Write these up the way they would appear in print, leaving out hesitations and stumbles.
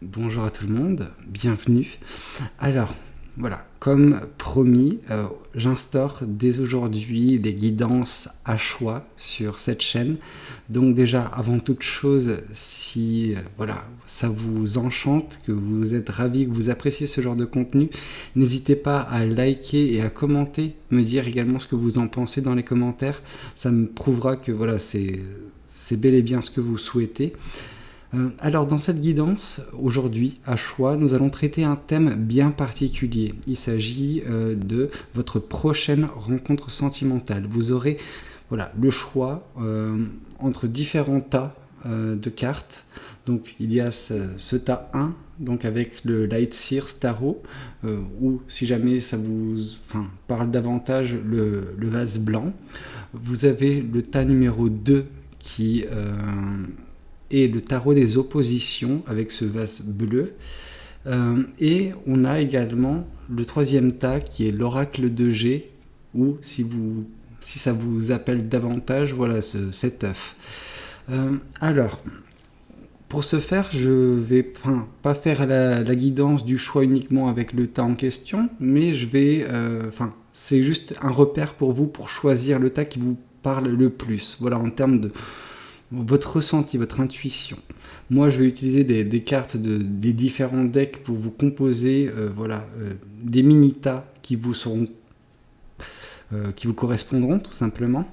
Bonjour à tout le monde, bienvenue. Alors, voilà, comme promis, j'instaure dès aujourd'hui les guidances à choix sur cette chaîne. Donc déjà, avant toute chose, si voilà, ça vous enchante, que vous êtes ravis, que vous appréciez ce genre de contenu, n'hésitez pas à liker et à commenter, me dire également ce que vous en pensez dans les commentaires. Ça me prouvera que voilà, c'est bel et bien ce que vous souhaitez. Alors dans cette guidance, aujourd'hui, à choix, nous allons traiter un thème bien particulier. Il s'agit de votre prochaine rencontre sentimentale. Vous aurez le choix entre différents tas de cartes. Donc il y a ce tas 1, donc avec le Light Seers Tarot, ou si jamais ça vous parle davantage, le vase blanc. Vous avez le tas numéro 2 qui... et le tarot des oppositions avec ce vase bleu. Et on a également le troisième tas qui est l'oracle de G, ou si ça vous appelle davantage, voilà cet œuf. Alors, pour ce faire, je vais pas faire la guidance du choix uniquement avec le tas en question, mais je vais... c'est juste un repère pour vous pour choisir le tas qui vous parle le plus. Voilà, en termes de... votre ressenti, votre intuition. Moi, je vais utiliser des cartes des différents decks pour vous composer des mini-tas qui vous correspondront tout simplement.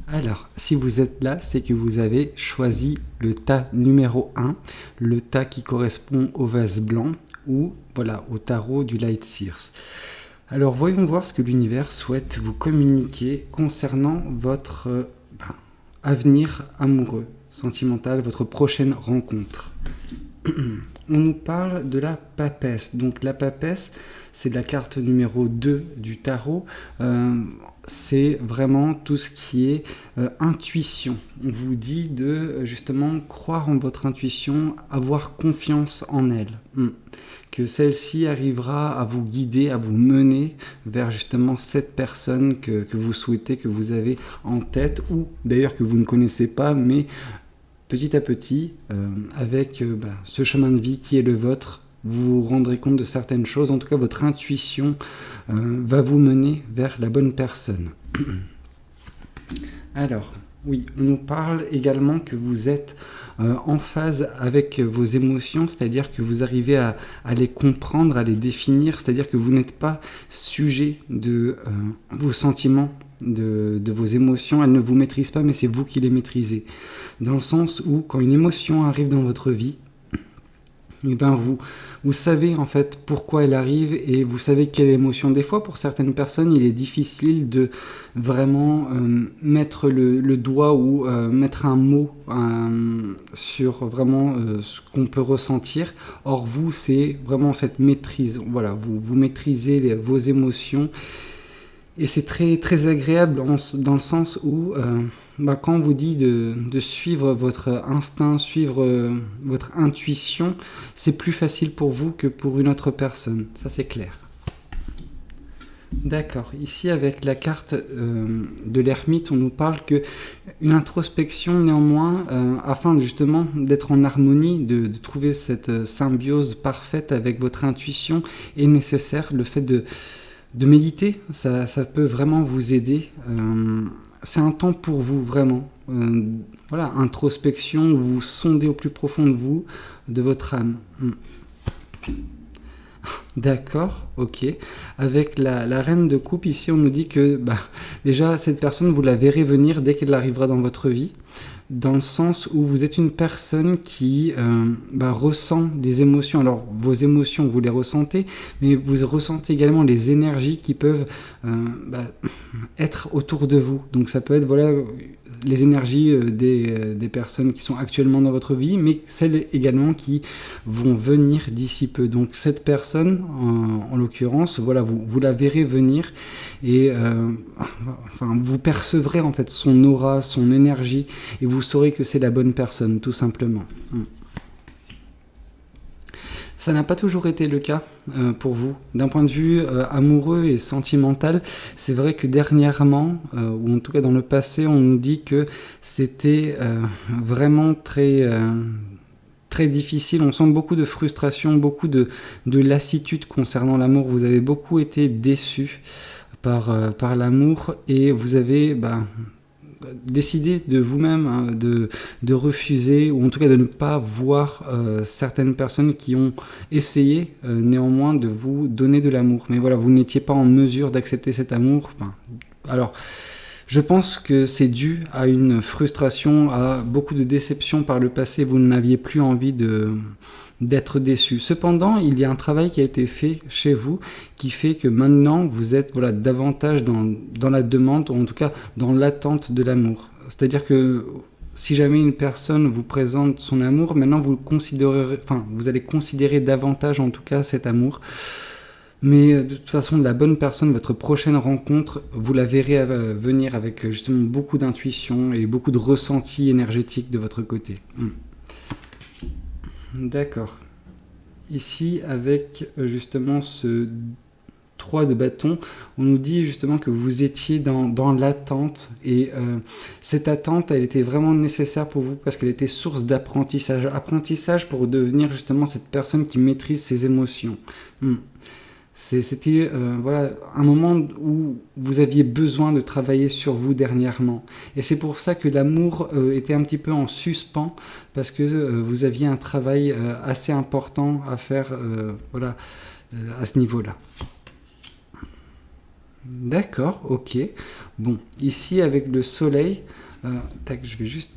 Alors, si vous êtes là, c'est que vous avez choisi le tas numéro 1, le tas qui correspond au vase blanc ou au tarot du Light Seers. Alors, voyons voir ce que l'univers souhaite vous communiquer concernant votre... avenir amoureux, sentimental, votre prochaine rencontre. On nous parle de la papesse. Donc la papesse, c'est la carte numéro 2 du tarot. C'est vraiment tout ce qui est intuition. On vous dit de justement croire en votre intuition, avoir confiance en elle. Que celle-ci arrivera à vous guider, à vous mener vers justement cette personne que vous souhaitez, que vous avez en tête, ou d'ailleurs que vous ne connaissez pas, mais petit à petit, avec ce chemin de vie qui est le vôtre, vous vous rendrez compte de certaines choses. En tout cas, votre intuition va vous mener vers la bonne personne. Alors, oui, on nous parle également que vous êtes en phase avec vos émotions, c'est-à-dire que vous arrivez à les comprendre, à les définir, c'est-à-dire que vous n'êtes pas sujet de vos sentiments, de vos émotions. Elles ne vous maîtrisent pas, mais c'est vous qui les maîtrisez. Dans le sens où, quand une émotion arrive dans votre vie, vous savez en fait pourquoi elle arrive et vous savez quelle émotion. Des fois, pour certaines personnes, il est difficile de vraiment mettre le doigt ou mettre un mot sur vraiment ce qu'on peut ressentir. Or, vous, c'est vraiment cette maîtrise. Voilà, vous maîtrisez vos émotions. Et c'est très, très agréable dans le sens où, quand on vous dit de suivre votre instinct, suivre votre intuition, c'est plus facile pour vous que pour une autre personne. Ça, c'est clair. D'accord. Ici, avec la carte de l'ermite, on nous parle qu'une introspection, néanmoins, afin justement d'être en harmonie, de trouver cette symbiose parfaite avec votre intuition, est nécessaire. Le fait de méditer, ça peut vraiment vous aider. C'est un temps pour vous, vraiment. Introspection, vous sondez au plus profond de vous, de votre âme. D'accord, ok. Avec la reine de coupe, ici, on nous dit que déjà, cette personne, vous la verrez venir dès qu'elle arrivera dans votre vie, dans le sens où vous êtes une personne qui ressent les émotions. Alors, vos émotions, vous les ressentez, mais vous ressentez également les énergies qui peuvent être autour de vous. Donc, ça peut être les énergies des personnes qui sont actuellement dans votre vie, mais celles également qui vont venir d'ici peu. Donc, cette personne, en l'occurrence, vous la verrez venir et vous percevrez en fait son aura, son énergie, et vous saurez que c'est la bonne personne, tout simplement. Ça n'a pas toujours été le cas pour vous. D'un point de vue amoureux et sentimental, c'est vrai que dernièrement, ou en tout cas dans le passé, on nous dit que c'était vraiment très très difficile. On sent beaucoup de frustration, beaucoup de lassitude concernant l'amour. Vous avez beaucoup été déçus par l'amour et vous avez décidé de vous-même de refuser, ou en tout cas de ne pas voir certaines personnes qui ont essayé néanmoins de vous donner de l'amour. Mais voilà, vous n'étiez pas en mesure d'accepter cet amour. Alors, je pense que c'est dû à une frustration, à beaucoup de déceptions par le passé. Vous n'aviez plus envie d'être déçu. Cependant, il y a un travail qui a été fait chez vous qui fait que maintenant, vous êtes davantage dans la demande, ou en tout cas dans l'attente de l'amour. C'est-à-dire que si jamais une personne vous présente son amour, maintenant vous allez considérer davantage en tout cas cet amour. Mais de toute façon, la bonne personne, votre prochaine rencontre, vous la verrez venir avec justement beaucoup d'intuition et beaucoup de ressenti énergétique de votre côté. D'accord. Ici, avec justement ce 3 de bâton, on nous dit justement que vous étiez dans l'attente et cette attente, elle était vraiment nécessaire pour vous parce qu'elle était source d'apprentissage. Apprentissage pour devenir justement cette personne qui maîtrise ses émotions. C'était un moment où vous aviez besoin de travailler sur vous dernièrement. Et c'est pour ça que l'amour était un petit peu en suspens, parce que vous aviez un travail assez important à faire à ce niveau-là. D'accord, ok. Bon, ici avec le soleil, je vais juste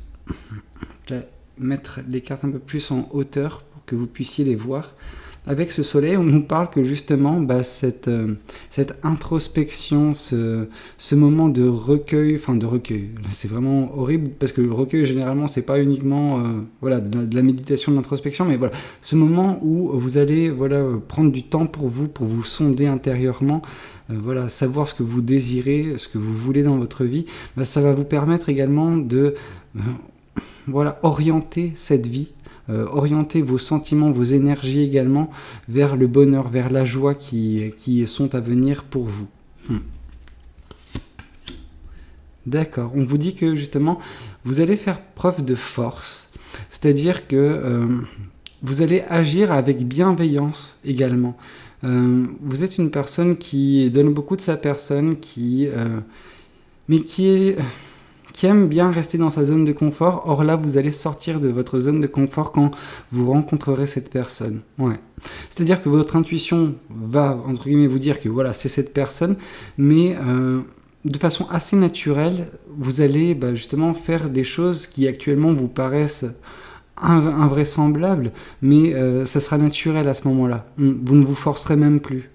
mettre les cartes un peu plus en hauteur pour que vous puissiez les voir. Avec ce soleil, on nous parle que justement, cette introspection, ce moment de recueil, c'est vraiment horrible parce que le recueil, généralement, c'est pas uniquement de la méditation, de l'introspection, mais voilà, ce moment où vous allez prendre du temps pour vous sonder intérieurement, savoir ce que vous désirez, ce que vous voulez dans votre vie, ça va vous permettre également de orienter cette vie. Orienter vos sentiments, vos énergies également vers le bonheur, vers la joie qui sont à venir pour vous. D'accord, on vous dit que justement, vous allez faire preuve de force, c'est-à-dire que vous allez agir avec bienveillance également. Vous êtes une personne qui donne beaucoup de sa personne, mais qui aime bien rester dans sa zone de confort. Or là, vous allez sortir de votre zone de confort quand vous rencontrerez cette personne. Ouais. C'est-à-dire que votre intuition va, entre guillemets, vous dire que c'est cette personne, mais de façon assez naturelle, vous allez justement faire des choses qui actuellement vous paraissent invraisemblables, mais ça sera naturel à ce moment-là. Vous ne vous forcerez même plus.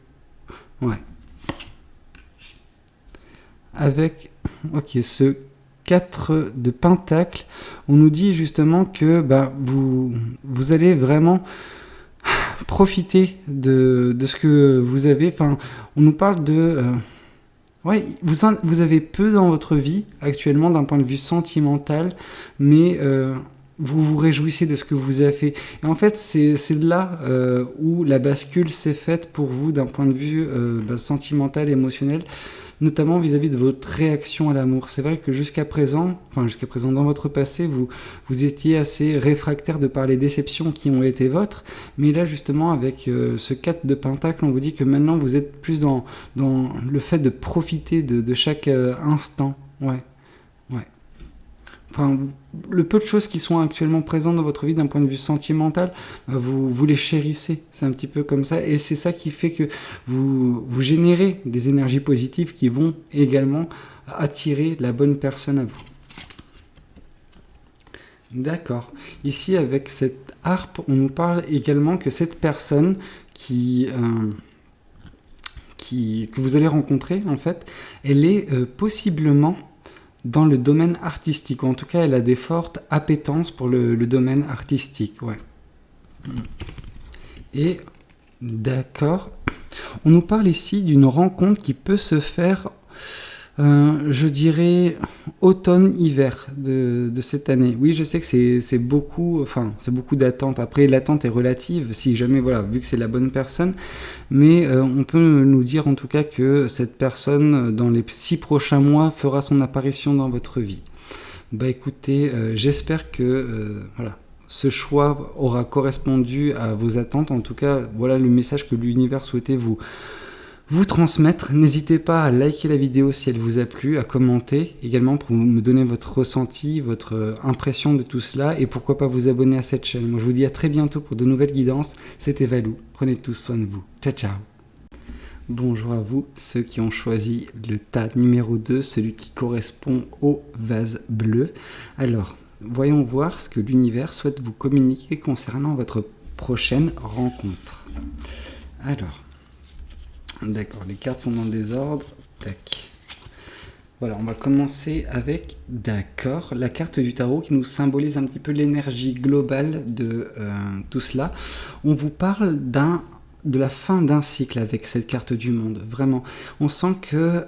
Ouais. Avec, ce 4 de Pentacle, on nous dit justement que vous allez vraiment profiter de ce que vous avez. Enfin, on nous parle de... vous avez peu dans votre vie actuellement d'un point de vue sentimental, mais vous vous réjouissez de ce que vous avez fait. Et en fait, c'est là où la bascule s'est faite pour vous d'un point de vue sentimental, émotionnel, notamment vis-à-vis de votre réaction à l'amour. C'est vrai que jusqu'à présent, dans votre passé, vous étiez assez réfractaire de par les déceptions qui ont été vôtres, mais là justement avec ce 4 de Pentacle, on vous dit que maintenant vous êtes plus dans le fait de profiter de chaque instant. Ouais. Enfin, le peu de choses qui sont actuellement présentes dans votre vie d'un point de vue sentimental, vous les chérissez. C'est un petit peu comme ça. Et c'est ça qui fait que vous générez des énergies positives qui vont également attirer la bonne personne à vous. D'accord. Ici, avec cette harpe, on nous parle également que cette personne que vous allez rencontrer, en fait, elle est possiblement dans le domaine artistique. En tout cas, elle a des fortes appétences pour le domaine artistique. Ouais. Et d'accord. On nous parle ici d'une rencontre qui peut se faire, je dirais, automne-hiver de cette année. Oui, je sais que c'est beaucoup d'attentes. Après, l'attente est relative, si jamais, vu que c'est la bonne personne. Mais on peut nous dire en tout cas que cette personne, dans les 6 prochains mois, fera son apparition dans votre vie. Écoutez, j'espère que ce choix aura correspondu à vos attentes. En tout cas, voilà le message que l'univers souhaitait vous transmettre. N'hésitez pas à liker la vidéo si elle vous a plu, à commenter également pour me donner votre ressenti, votre impression de tout cela, et pourquoi pas vous abonner à cette chaîne. Moi je vous dis à très bientôt pour de nouvelles guidances. C'était Valou, prenez tous soin de vous. Ciao ciao. Bonjour à vous, ceux qui ont choisi le tas numéro 2, celui qui correspond au vase bleu. Alors, voyons voir ce que l'univers souhaite vous communiquer concernant votre prochaine rencontre. Alors, d'accord, les cartes sont dans le désordre. Tac. Voilà, on va commencer avec, d'accord, la carte du tarot qui nous symbolise un petit peu l'énergie globale de tout cela. On vous parle de la fin d'un cycle avec cette carte du monde, vraiment. On sent que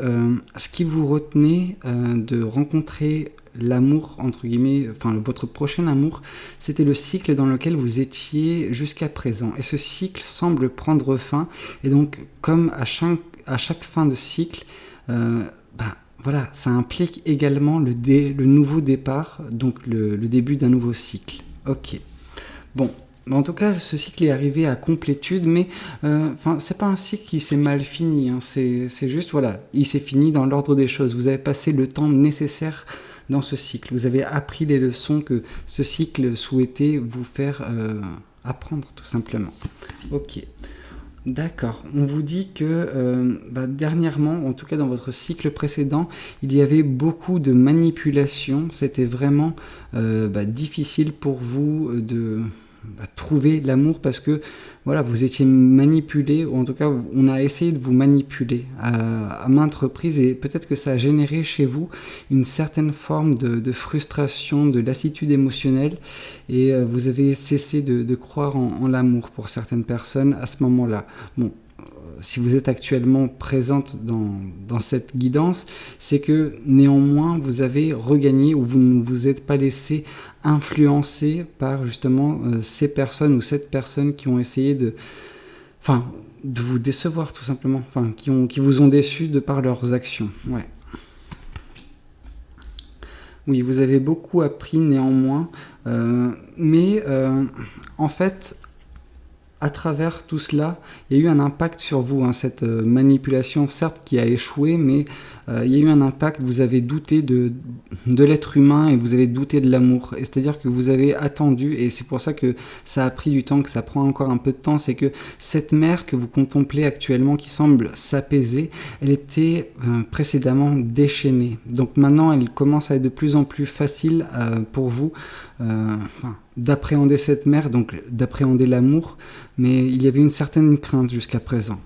ce qui vous retenait de rencontrer l'amour, entre guillemets, enfin votre prochain amour, c'était le cycle dans lequel vous étiez jusqu'à présent. Et ce cycle semble prendre fin, et donc comme à chaque fin de cycle, voilà, ça implique également le nouveau départ, donc le début d'un nouveau cycle. Ok, bon. En tout cas, ce cycle est arrivé à complétude, mais c'est pas un cycle qui s'est mal fini, hein. C'est juste, voilà, il s'est fini dans l'ordre des choses. Vous avez passé le temps nécessaire dans ce cycle. Vous avez appris les leçons que ce cycle souhaitait vous faire apprendre, tout simplement. Ok. D'accord. On vous dit que dernièrement, en tout cas dans votre cycle précédent, il y avait beaucoup de manipulation. C'était vraiment difficile pour vous de trouver l'amour parce que voilà, vous étiez manipulé, ou en tout cas on a essayé de vous manipuler à maintes reprises, et peut-être que ça a généré chez vous une certaine forme de frustration, de lassitude émotionnelle, et vous avez cessé de croire en l'amour pour certaines personnes à ce moment-là. Bon, si vous êtes actuellement présente dans cette guidance, c'est que néanmoins vous avez regagné, ou vous ne vous êtes pas laissé influencer par justement ces personnes ou cette personne qui ont essayé de vous décevoir tout simplement, qui vous ont déçu de par leurs actions. Ouais. Oui, vous avez beaucoup appris néanmoins, mais en fait, à travers tout cela, il y a eu un impact sur vous, hein, cette manipulation, certes, qui a échoué, mais il y a eu un impact. Vous avez douté de l'être humain et vous avez douté de l'amour. Et c'est-à-dire que vous avez attendu, et c'est pour ça que ça a pris du temps, que ça prend encore un peu de temps, c'est que cette mer que vous contemplez actuellement, qui semble s'apaiser, elle était précédemment déchaînée. Donc maintenant, elle commence à être de plus en plus facile pour vous, d'appréhender cette mer, donc d'appréhender l'amour, mais il y avait une certaine crainte jusqu'à présent.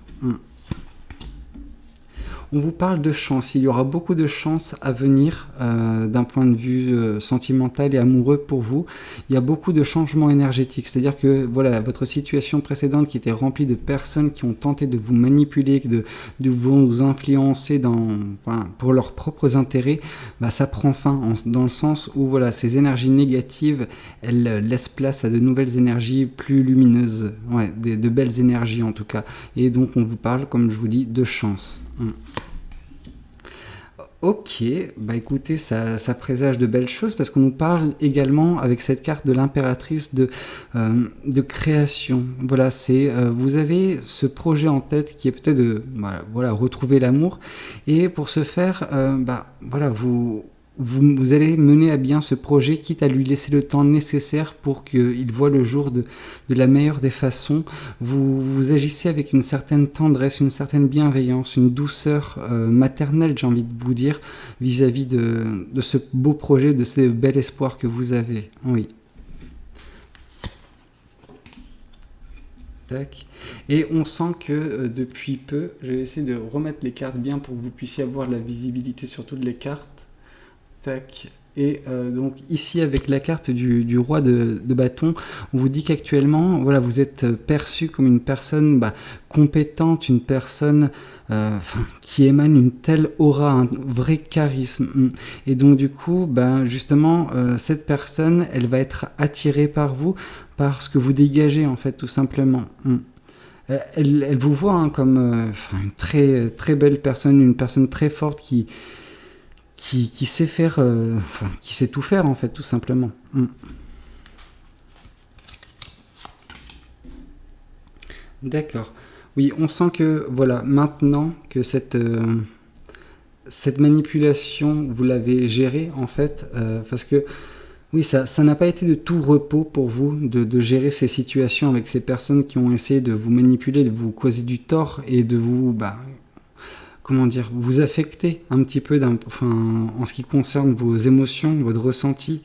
On vous parle de chance, il y aura beaucoup de chance à venir d'un point de vue sentimental et amoureux pour vous. Il y a beaucoup de changements énergétiques, c'est-à-dire que voilà, votre situation précédente qui était remplie de personnes qui ont tenté de vous manipuler, de vous influencer pour leurs propres intérêts, ça prend fin dans le sens où voilà, ces énergies négatives, elles laissent place à de nouvelles énergies plus lumineuses, ouais, de belles énergies en tout cas. Et donc on vous parle, comme je vous dis, de chance. Ok, écoutez, ça présage de belles choses parce qu'on nous parle également avec cette carte de l'impératrice de création. Voilà, vous avez ce projet en tête qui est peut-être de retrouver l'amour, et pour ce faire, vous allez mener à bien ce projet, quitte à lui laisser le temps nécessaire pour qu'il voit le jour de la meilleure des façons. Vous agissez avec une certaine tendresse, une certaine bienveillance, une douceur maternelle, j'ai envie de vous dire, vis-à-vis de ce beau projet, de ce bel espoir que vous avez. Oui. Tac. Et on sent que depuis peu, je vais essayer de remettre les cartes bien pour que vous puissiez avoir la visibilité sur toutes les cartes. Tac. Et donc ici avec la carte du roi de bâton, on vous dit qu'actuellement voilà, vous êtes perçu comme une personne compétente, une personne qui émane une telle aura, un vrai charisme. Et donc du coup, justement, cette personne, elle va être attirée par vous, par ce que vous dégagez en fait, tout simplement. Elle vous voit comme une très, très belle personne, une personne très forte qui sait faire, qui sait tout faire en fait, tout simplement. D'accord. Oui, on sent que, voilà, maintenant que cette manipulation, vous l'avez gérée, en fait, parce que, oui, ça n'a pas été de tout repos pour vous de gérer ces situations avec ces personnes qui ont essayé de vous manipuler, de vous causer du tort et de vous, bah, comment dire, vous affecter un petit peu enfin, en ce qui concerne vos émotions, votre ressenti.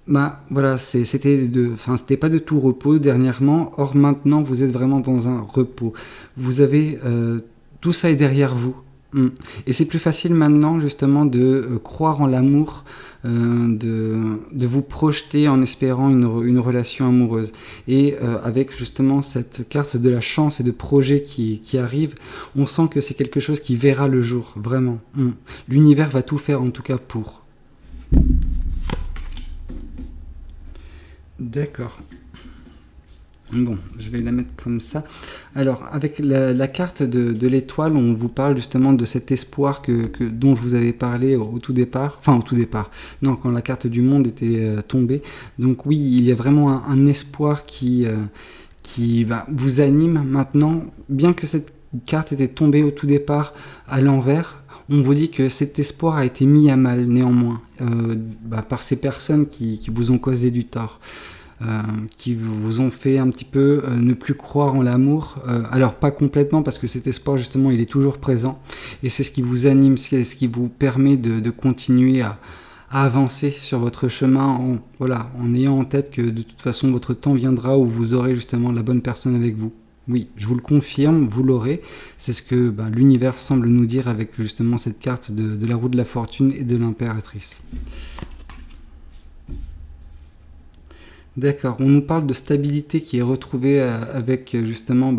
Bah voilà, c'était pas de tout repos dernièrement. Or maintenant, vous êtes vraiment dans un repos. Vous avez tout ça est derrière vous. Et c'est plus facile maintenant justement de croire en l'amour, de vous projeter en espérant une relation amoureuse. Et avec justement cette carte de la chance et de projet qui arrive, on sent que c'est quelque chose qui verra le jour, vraiment. L'univers va tout faire en tout cas pour. D'accord. Bon, je vais la mettre comme ça. Alors, avec la carte de l'étoile, on vous parle justement de cet espoir dont je vous avais parlé au tout départ. Enfin, au tout départ. Non, quand la carte du monde était tombée. Donc oui, il y a vraiment un espoir qui vous anime maintenant. Bien que cette carte était tombée au tout départ à l'envers, on vous dit que cet espoir a été mis à mal néanmoins par ces personnes qui vous ont causé du tort. Qui vous ont fait un petit peu ne plus croire en l'amour. Alors pas complètement parce que cet espoir justement il est toujours présent et c'est ce qui vous anime, c'est ce qui vous permet de continuer à avancer sur votre chemin en ayant en tête que de toute façon votre temps viendra où vous aurez justement la bonne personne avec vous. Oui, je vous le confirme, vous l'aurez. C'est ce que l'univers semble nous dire avec justement cette carte de la roue de la fortune et de l'impératrice. D'accord, on nous parle de stabilité qui est retrouvée avec justement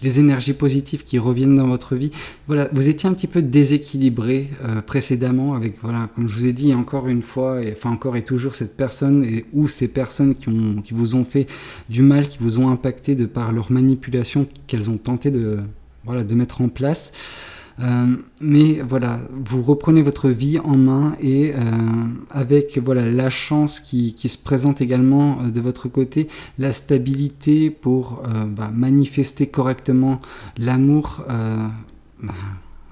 les énergies positives qui reviennent dans votre vie. Voilà, vous étiez un petit peu déséquilibré précédemment avec, voilà, comme je vous ai dit encore une fois, encore et toujours cette personne ou ces personnes qui vous ont fait du mal, qui vous ont impacté de par leur manipulation qu'elles ont tenté de mettre en place. Mais voilà, vous reprenez votre vie en main et avec la chance qui se présente également de votre côté, la stabilité pour manifester correctement l'amour,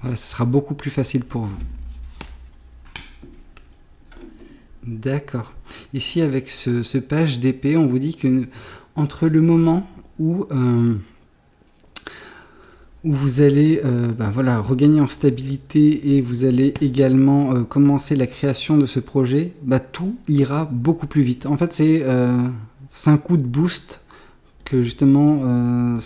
ce sera beaucoup plus facile pour vous. D'accord. Ici avec ce page d'épée, on vous dit que entre le moment où vous allez regagner en stabilité et vous allez également commencer la création de ce projet, tout ira beaucoup plus vite. En fait, c'est un coup de boost que justement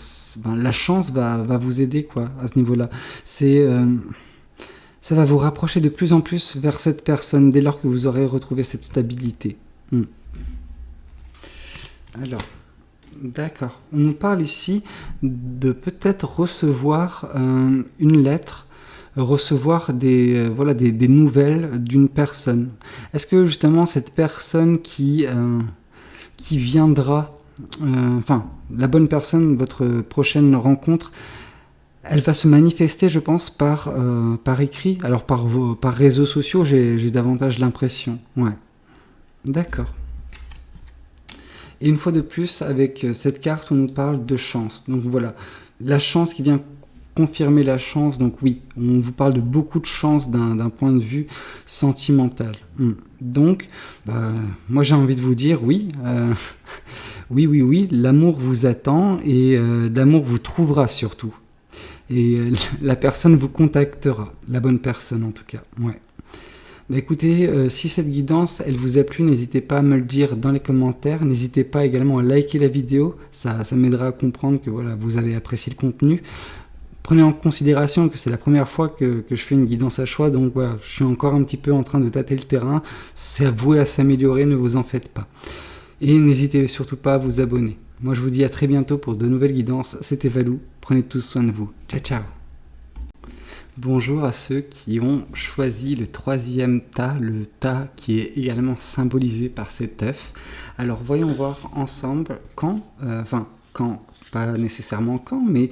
la chance va vous aider à ce niveau-là. Ça va vous rapprocher de plus en plus vers cette personne dès lors que vous aurez retrouvé cette stabilité. Alors... D'accord. On nous parle ici de peut-être recevoir une lettre, recevoir des nouvelles d'une personne. Est-ce que justement cette personne qui viendra, la bonne personne, votre prochaine rencontre, elle va se manifester, je pense, par écrit, alors par réseaux sociaux, j'ai davantage l'impression. Ouais. D'accord. Et une fois de plus, avec cette carte, on nous parle de chance. Donc voilà, la chance qui vient confirmer la chance. Donc oui, on vous parle de beaucoup de chance d'un point de vue sentimental. Donc, moi j'ai envie de vous dire oui, oui, l'amour vous attend et l'amour vous trouvera surtout. Et la personne vous contactera, la bonne personne en tout cas. Ouais. Écoutez, si cette guidance, elle vous a plu, n'hésitez pas à me le dire dans les commentaires. N'hésitez pas également à liker la vidéo, ça m'aidera à comprendre que vous avez apprécié le contenu. Prenez en considération que c'est la première fois que je fais une guidance à choix, donc voilà, je suis encore un petit peu en train de tâter le terrain. C'est voué à s'améliorer, ne vous en faites pas. Et n'hésitez surtout pas à vous abonner. Moi je vous dis à très bientôt pour de nouvelles guidances. C'était Valou, prenez tous soin de vous. Ciao, ciao. Bonjour à ceux qui ont choisi le troisième tas, le tas qui est également symbolisé par cet œuf. Alors voyons voir ensemble quand, pas nécessairement quand, mais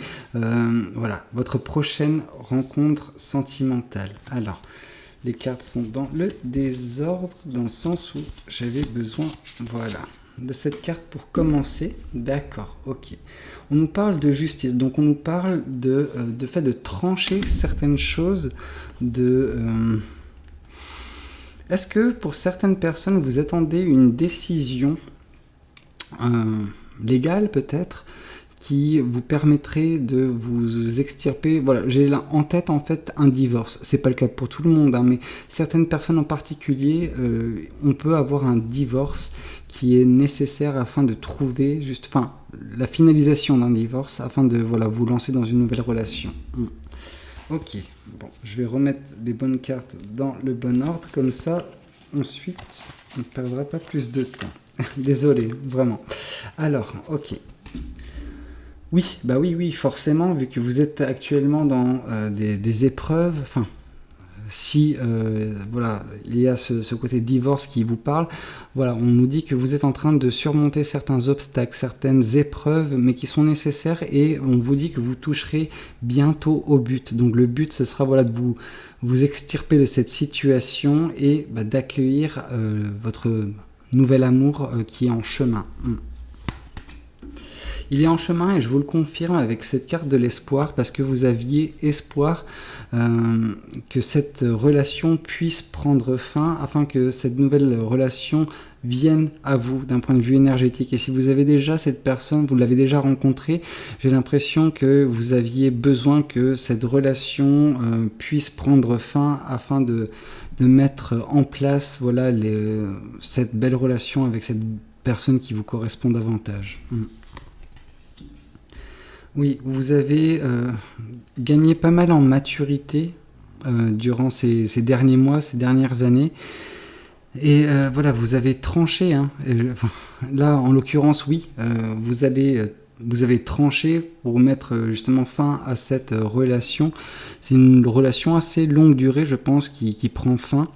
votre prochaine rencontre sentimentale. Alors, les cartes sont dans le désordre, dans le sens où j'avais besoin, voilà. de cette carte pour commencer. D'accord, ok. On nous parle de justice, donc on nous parle de fait de trancher certaines choses, Est-ce que pour certaines personnes, vous attendez une décision légale peut-être, qui vous permettrait de vous extirper. Voilà, j'ai là en tête en fait un divorce. C'est pas le cas pour tout le monde, hein, mais certaines personnes en particulier, on peut avoir un divorce qui est nécessaire afin de trouver la finalisation d'un divorce afin de vous lancer dans une nouvelle relation. Ok, bon, je vais remettre les bonnes cartes dans le bon ordre, comme ça, ensuite, on ne perdra pas plus de temps. Désolé, vraiment. Alors, ok. Oui, forcément, vu que vous êtes actuellement dans des épreuves, si il y a ce côté divorce qui vous parle, on nous dit que vous êtes en train de surmonter certains obstacles, certaines épreuves, mais qui sont nécessaires, et on vous dit que vous toucherez bientôt au but. Donc le but, ce sera de vous extirper de cette situation et d'accueillir votre nouvel amour qui est en chemin. Il est en chemin et je vous le confirme avec cette carte de l'espoir, parce que vous aviez espoir que cette relation puisse prendre fin, afin que cette nouvelle relation vienne à vous d'un point de vue énergétique. Et si vous avez déjà cette personne, vous l'avez déjà rencontrée, j'ai l'impression que vous aviez besoin que cette relation puisse prendre fin afin de mettre en place cette belle relation avec cette personne qui vous correspond davantage. Oui, vous avez gagné pas mal en maturité durant ces derniers mois, ces dernières années. Et vous avez tranché. Là, en l'occurrence, oui, vous avez tranché pour mettre justement fin à cette relation. C'est une relation assez longue durée, je pense, qui prend fin.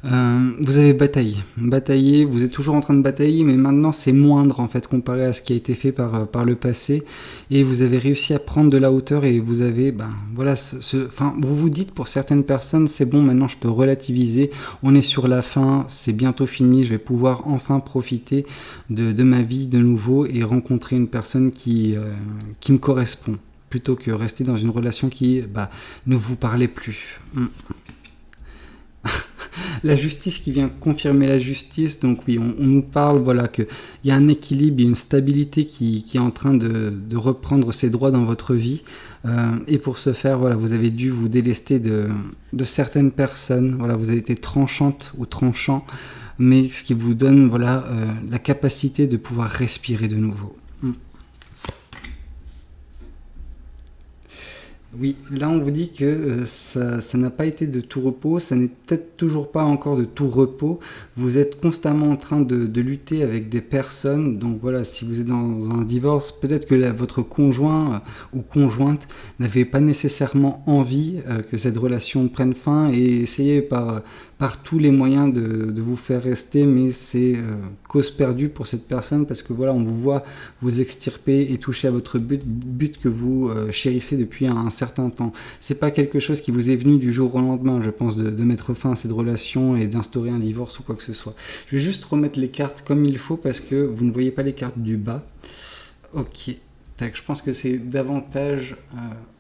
Vous avez bataillé, vous êtes toujours en train de batailler, mais maintenant c'est moindre en fait comparé à ce qui a été fait par le passé, et vous avez réussi à prendre de la hauteur, et vous avez, vous vous dites, pour certaines personnes, c'est bon, maintenant je peux relativiser, on est sur la fin, c'est bientôt fini, je vais pouvoir enfin profiter de ma vie de nouveau et rencontrer une personne qui me correspond, plutôt que rester dans une relation qui ne vous parlait plus. La justice qui vient confirmer la justice, donc oui, on nous parle qu'il y a un équilibre, il y a une stabilité qui est en train de reprendre ses droits dans votre vie, et pour ce faire, vous avez dû vous délester de certaines personnes, vous avez été tranchante ou tranchant, mais ce qui vous donne la capacité de pouvoir respirer de nouveau. Oui, là on vous dit que ça n'a pas été de tout repos, ça n'est peut-être toujours pas encore de tout repos. Vous êtes constamment en train de lutter avec des personnes, donc si vous êtes dans un divorce, peut-être que votre conjoint ou conjointe n'avait pas nécessairement envie que cette relation prenne fin, et essayez par tous les moyens de vous faire rester, mais c'est cause perdue pour cette personne, parce que on vous voit vous extirper et toucher à votre but que vous chérissez depuis un certain temps. C'est pas quelque chose qui vous est venu du jour au lendemain, je pense, de mettre fin à cette relation et d'instaurer un divorce ou quoi que ce soit. Je vais juste remettre les cartes comme il faut, parce que vous ne voyez pas les cartes du bas. Ok, tac, je pense que c'est davantage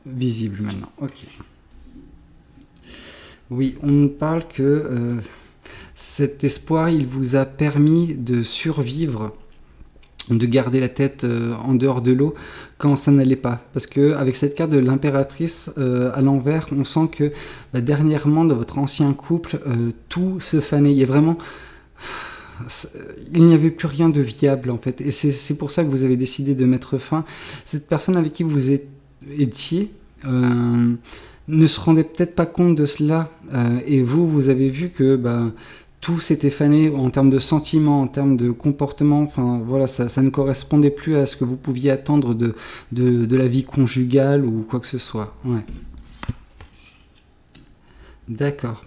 visible maintenant. Ok. Oui, on nous parle que cet espoir, il vous a permis de survivre, de garder la tête en dehors de l'eau quand ça n'allait pas. Parce qu'avec cette carte de l'impératrice à l'envers, on sent que dernièrement, dans votre ancien couple, tout se fanait. Il n'y avait plus rien de viable en fait. Et c'est pour ça que vous avez décidé de mettre fin. Cette personne avec qui vous étiez ne se rendait peut-être pas compte de cela, et vous avez vu que tout s'était fané en termes de sentiments, en termes de comportement, ça ne correspondait plus à ce que vous pouviez attendre de la vie conjugale ou quoi que ce soit. Ouais. D'accord.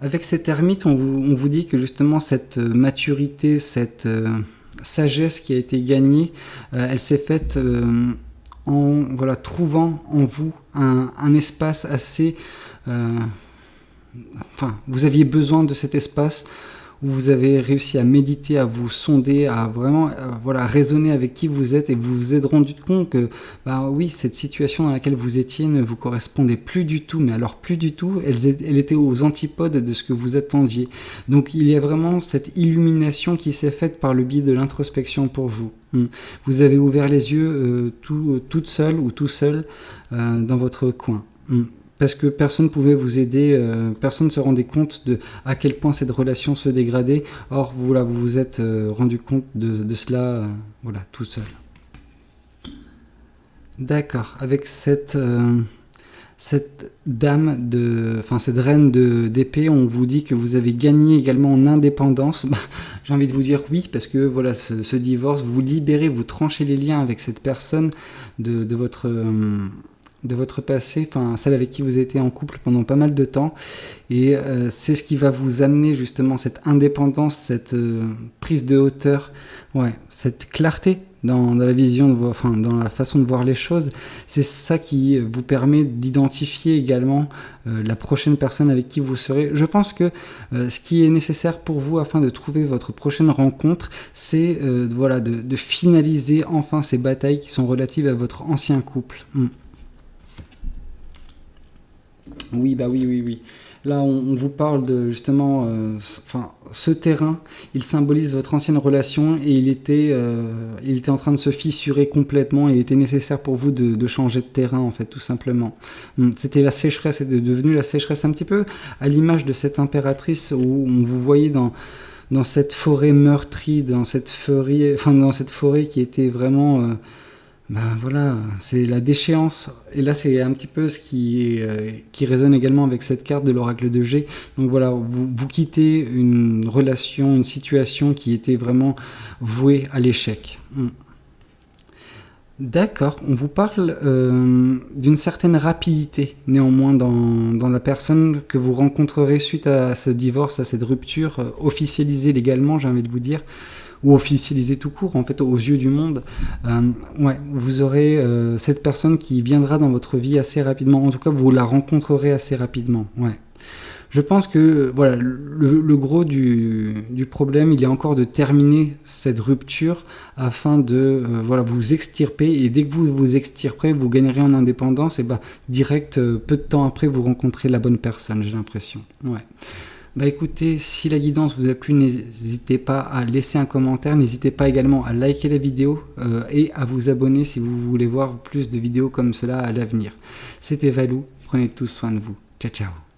Avec cette ermite, on vous dit que justement cette maturité, cette sagesse qui a été gagnée, elle s'est faite en trouvant en vous un espace assez... vous aviez besoin de cet espace où vous avez réussi à méditer, à vous sonder, à vraiment voilà, raisonner avec qui vous êtes, et vous vous êtes rendu compte que bah oui, cette situation dans laquelle vous étiez ne vous correspondait plus du tout, mais alors plus du tout, elle était aux antipodes de ce que vous attendiez. Donc il y a vraiment cette illumination qui s'est faite par le biais de l'introspection pour vous. Vous avez ouvert les yeux toute seule ou tout seul dans votre coin. Parce que personne ne pouvait vous aider, personne ne se rendait compte de à quel point cette relation se dégradait. Or, voilà, vous vous êtes rendu compte de cela, voilà, tout seul. D'accord, avec cette dame cette reine d'épée, on vous dit que vous avez gagné également en indépendance. J'ai envie de vous dire oui, parce que voilà, ce divorce, vous libérez, vous tranchez les liens avec cette personne de votre passé, enfin celle avec qui vous étiez en couple pendant pas mal de temps, et c'est ce qui va vous amener justement cette indépendance, cette prise de hauteur, ouais, cette clarté dans la vision, dans la façon de voir les choses. C'est ça qui vous permet d'identifier également la prochaine personne avec qui vous serez. Je pense que ce qui est nécessaire pour vous afin de trouver votre prochaine rencontre, c'est voilà, de finaliser enfin ces batailles qui sont relatives à votre ancien couple. Oui, bah oui. Là, on vous parle de justement, ce terrain, il symbolise votre ancienne relation, et il était en train de se fissurer complètement. Il était nécessaire pour vous de changer de terrain, en fait, tout simplement. C'était la sécheresse, c'était devenu la sécheresse un petit peu à l'image de cette impératrice où on vous voyait dans cette forêt meurtrie, dans cette forêt qui était vraiment... voilà, c'est la déchéance. Et là, c'est un petit peu ce qui résonne également avec cette carte de l'oracle de G. Donc voilà, vous quittez une relation, une situation qui était vraiment vouée à l'échec. D'accord, on vous parle d'une certaine rapidité, néanmoins, dans la personne que vous rencontrerez suite à ce divorce, à cette rupture, officialisée légalement, j'ai envie de vous dire, ou officialisé tout court, en fait, aux yeux du monde. Vous aurez cette personne qui viendra dans votre vie assez rapidement. En tout cas, vous la rencontrerez assez rapidement. Ouais. Je pense que voilà, le gros du problème, il est encore de terminer cette rupture afin de vous extirper. Et dès que vous vous extirperez, vous gagnerez en indépendance. Et direct, peu de temps après, vous rencontrez la bonne personne, j'ai l'impression. Ouais. Écoutez, si la guidance vous a plu, n'hésitez pas à laisser un commentaire, n'hésitez pas également à liker la vidéo et à vous abonner si vous voulez voir plus de vidéos comme cela à l'avenir. C'était Valou, prenez tous soin de vous. Ciao, ciao.